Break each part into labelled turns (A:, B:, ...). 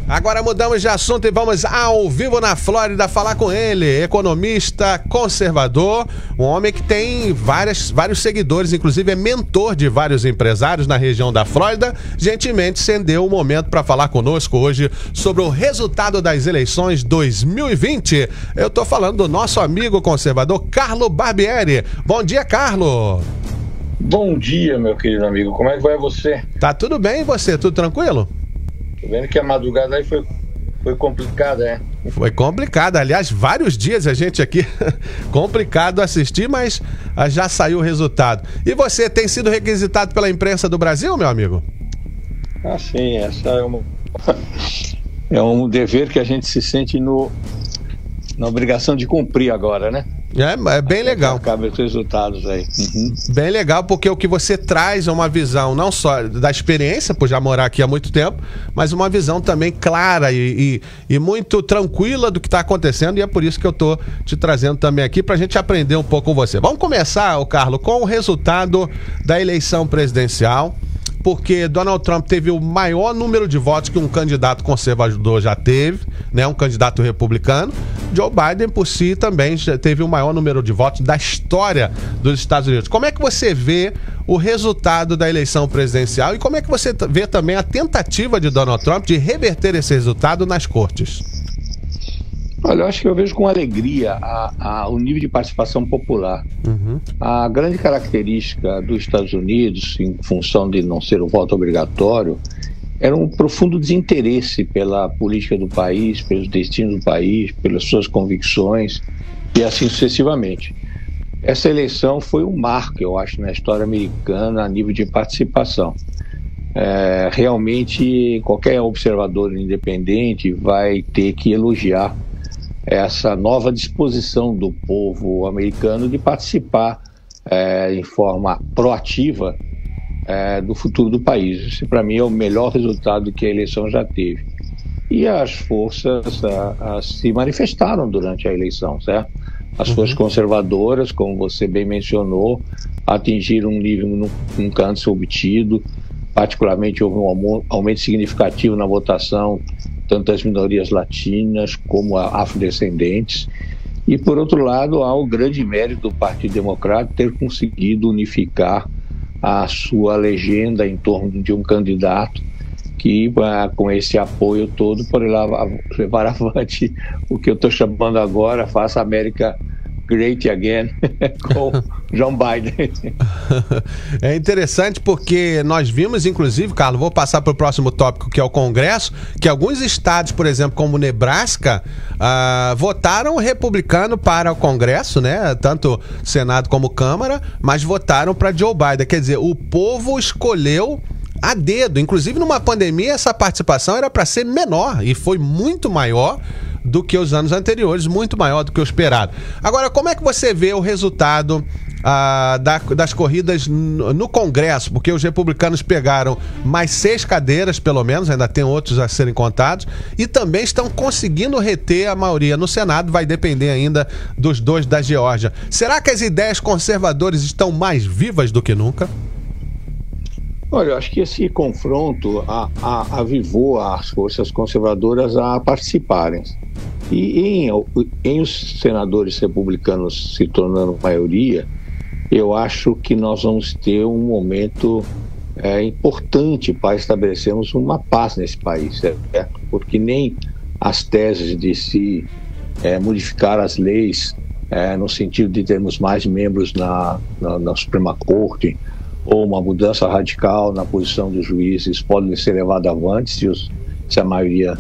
A: Agora mudamos de assunto e vamos ao vivo na Flórida falar com ele, economista, conservador, um homem que tem vários seguidores, inclusive é mentor de vários empresários na região da Flórida. Gentilmente cedeu um momento para falar conosco hoje sobre o resultado das eleições 2020. Eu tô falando do nosso amigo conservador Carlo Barbieri. Bom dia, Carlo.
B: Bom dia, meu querido amigo. Como é que vai você?
A: Tá tudo bem e você? Tudo tranquilo?
B: Tô vendo que a madrugada aí foi complicada, né?
A: Foi complicado, aliás, vários dias a gente aqui, complicado assistir, mas já saiu o resultado. E você tem sido requisitado pela imprensa do Brasil, meu amigo?
B: Ah, sim, essa é um dever que a gente se sente na obrigação de cumprir agora, né?
A: É bem legal.
B: Acaba os resultados aí. Uhum.
A: Bem legal, porque o que você traz é uma visão não só da experiência, por já morar aqui há muito tempo, mas uma visão também clara e muito tranquila do que está acontecendo, e é por isso que eu estou te trazendo também aqui, para a gente aprender um pouco com você. Vamos começar, Carlos, com o resultado da eleição presidencial, porque Donald Trump teve o maior número de votos que um candidato conservador já teve, né, um candidato republicano. Joe Biden, por si, também já teve o maior número de votos da história dos Estados Unidos. Como é que você vê o resultado da eleição presidencial e como é que você vê também a tentativa de Donald Trump de reverter esse resultado nas cortes?
B: Olha, eu acho que eu vejo com alegria o nível de participação popular.
A: Uhum.
B: A grande característica dos Estados Unidos, em função de não ser o voto obrigatório, era um profundo desinteresse pela política do país, pelos destinos do país, pelas suas convicções e assim sucessivamente. Essa eleição foi um marco, eu acho, na história americana a nível de participação. Realmente, qualquer observador independente vai ter que elogiar essa nova disposição do povo americano de participar em forma proativa do futuro do país. Esse, para mim, é o melhor resultado que a eleição já teve. E as forças se manifestaram durante a eleição, certo? As forças conservadoras, como você bem mencionou, atingiram um nível nunca antes obtido. Particularmente, houve um aumento significativo na votação, tanto das minorias latinas como afrodescendentes. E, por outro lado, há o grande mérito do Partido Democrata ter conseguido unificar a sua legenda em torno de um candidato que, com esse apoio todo, poderá levar avante o que eu estou chamando agora, Faça a América Great Again, com Joe Biden.
A: É interessante porque nós vimos, inclusive, Carlos, vou passar para o próximo tópico, que é o Congresso, que alguns estados, por exemplo, como Nebraska, votaram republicano para o Congresso, né? Tanto Senado como Câmara, mas votaram para Joe Biden. Quer dizer, o povo escolheu a dedo. Inclusive, numa pandemia, essa participação era para ser menor e foi muito maior do que os anos anteriores, muito maior do que o esperado. Agora, como é que você vê o resultado das corridas no Congresso? Porque os republicanos pegaram mais 6 cadeiras, pelo menos, ainda tem outros a serem contados, e também estão conseguindo reter a maioria no Senado, vai depender ainda dos 2 da Geórgia. Será que as ideias conservadoras estão mais vivas do que nunca?
B: Olha, eu acho que esse confronto avivou as forças conservadoras a participarem. E em os senadores republicanos se tornando maioria, eu acho que nós vamos ter um momento importante para estabelecermos uma paz nesse país, certo? Porque nem as teses de se modificar as leis no sentido de termos mais membros na Suprema Corte, ou uma mudança radical na posição dos juízes podem ser levadas avante se a maioria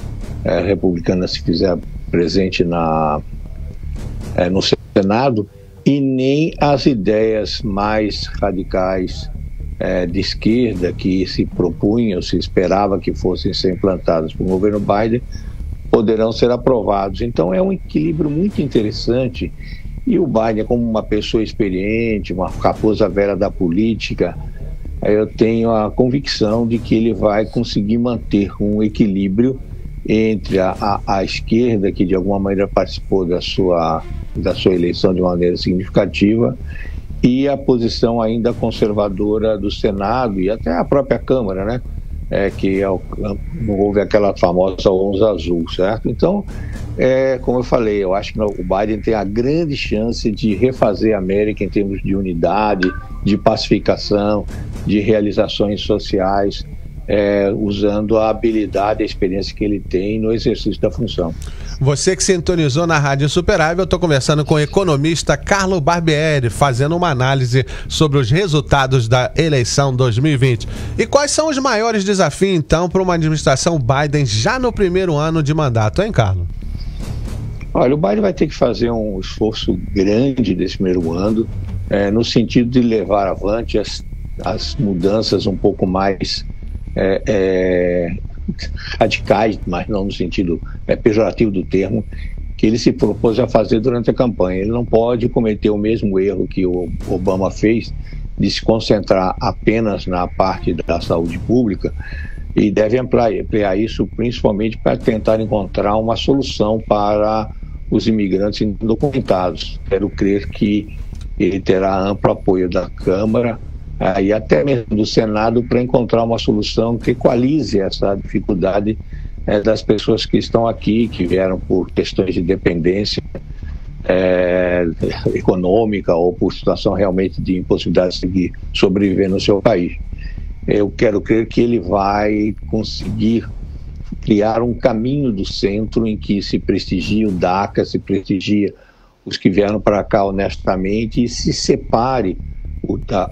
B: republicana se fizer presente no Senado, e nem as ideias mais radicais de esquerda que se propunham, se esperava que fossem ser implantadas pelo governo Biden, poderão ser aprovados. Então é um equilíbrio muito interessante. E o Biden, como uma pessoa experiente, uma raposa velha da política, eu tenho a convicção de que ele vai conseguir manter um equilíbrio entre a esquerda, que de alguma maneira participou da sua eleição de maneira significativa, e a posição ainda conservadora do Senado e até a própria Câmara, né? que não houve aquela famosa onça azul, certo? Então, como eu falei, eu acho que o Biden tem a grande chance de refazer a América em termos de unidade, de pacificação, de realizações sociais, usando a habilidade e a experiência que ele tem no exercício da função.
A: Você que sintonizou na Rádio Superávit, eu estou conversando com o economista Carlo Barbieri, fazendo uma análise sobre os resultados da eleição 2020. E quais são os maiores desafios, então, para uma administração Biden já no primeiro ano de mandato, hein, Carlo?
B: Olha, o Biden vai ter que fazer um esforço grande nesse primeiro ano, no sentido de levar avante as mudanças um pouco mais radicais, mas não no sentido pejorativo do termo, que ele se propôs a fazer durante a campanha. Ele não pode cometer o mesmo erro que o Obama fez, de se concentrar apenas na parte da saúde pública, e deve ampliar isso principalmente para tentar encontrar uma solução para os imigrantes indocumentados. Quero crer que ele terá amplo apoio da Câmara e até mesmo do Senado para encontrar uma solução que equalize essa dificuldade das pessoas que estão aqui, que vieram por questões de dependência econômica ou por situação realmente de impossibilidade de sobreviver no seu país. Eu quero crer que ele vai conseguir criar um caminho do centro em que se prestigia o DACA, se prestigia os que vieram para cá honestamente e se separe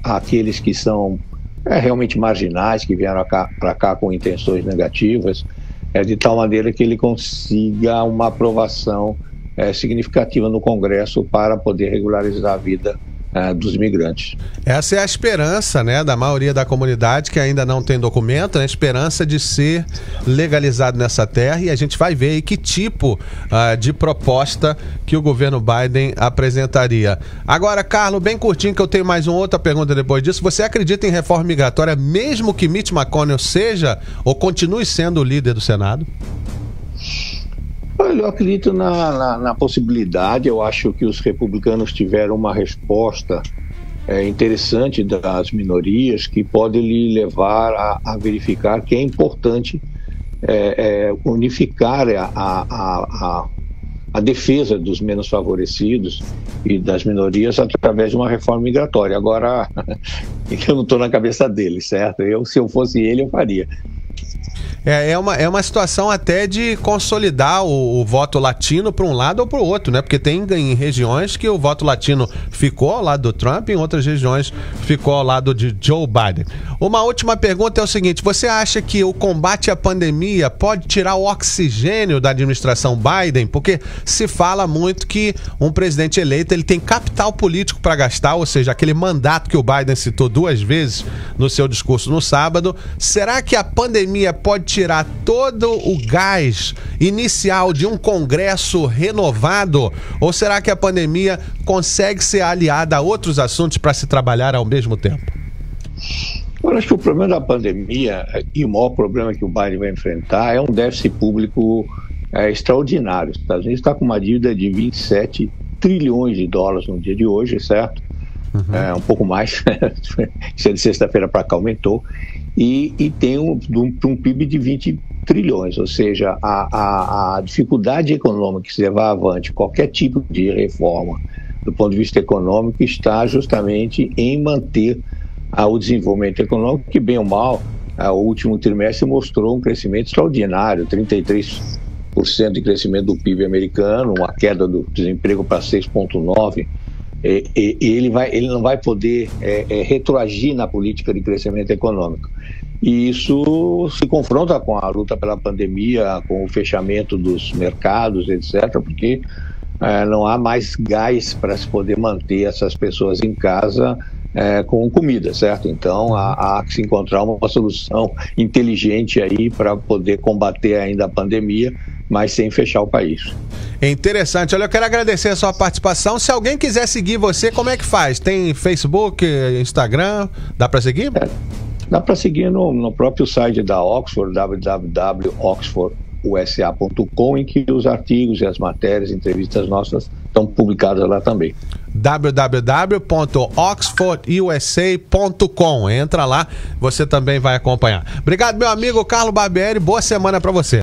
B: aqueles que são realmente marginais, que vieram para cá com intenções negativas, de tal maneira que ele consiga uma aprovação significativa no Congresso para poder regularizar a vida dos imigrantes.
A: Essa é a esperança, né, da maioria da comunidade que ainda não tem documento, a esperança de ser legalizado nessa terra, e a gente vai ver aí que tipo de proposta que o governo Biden apresentaria. Agora, Carlos, bem curtinho, que eu tenho mais uma outra pergunta depois disso. Você acredita em reforma migratória mesmo que Mitch McConnell seja ou continue sendo o líder do Senado?
B: Eu acredito na possibilidade. Eu acho que os republicanos tiveram uma resposta interessante das minorias que pode lhe levar a verificar que é importante unificar a defesa dos menos favorecidos e das minorias através de uma reforma migratória. Agora, eu não estou na cabeça dele, certo? Se eu fosse ele, eu faria.
A: É uma situação até de consolidar o voto latino para um lado ou para o outro, né? Porque tem em regiões que o voto latino ficou ao lado do Trump, em outras regiões ficou ao lado de Joe Biden. Uma última pergunta é o seguinte: você acha que o combate à pandemia pode tirar o oxigênio da administração Biden? Porque se fala muito que um presidente eleito ele tem capital político para gastar, ou seja, aquele mandato que o Biden citou 2 vezes no seu discurso no sábado. Será que a pandemia pode tirar todo o gás inicial de um Congresso renovado? Ou será que a pandemia consegue ser aliada a outros assuntos para se trabalhar ao mesmo tempo?
B: Eu acho que o problema da pandemia e o maior problema que o Biden vai enfrentar é um déficit público extraordinário. Os Estados Unidos está com uma dívida de 27 trilhões de dólares no dia de hoje, certo? Um pouco mais, isso é de sexta-feira para cá aumentou. E tem um PIB de 20 trilhões, ou seja, a dificuldade econômica que se levar avante qualquer tipo de reforma do ponto de vista econômico está justamente em manter o desenvolvimento econômico, que bem ou mal, o último trimestre mostrou um crescimento extraordinário, 33% de crescimento do PIB americano, uma queda do desemprego para 6,9%. Ele não vai poder retroagir na política de crescimento econômico. E isso se confronta com a luta pela pandemia, com o fechamento dos mercados, etc., porque não há mais gás para se poder manter essas pessoas em casa com comida, certo? Então há que se encontrar uma solução inteligente aí para poder combater ainda a pandemia, mas sem fechar o país.
A: Interessante. Olha, eu quero agradecer a sua participação. Se alguém quiser seguir você, como é que faz? Tem Facebook, Instagram? Dá para seguir?
B: Dá para seguir no próprio site da Oxford, www.oxfordusa.com, em que os artigos e as matérias, entrevistas nossas estão publicadas lá também.
A: www.oxfordusa.com. Entra lá, você também vai acompanhar. Obrigado, meu amigo Carlos Barbieri. Boa semana para você.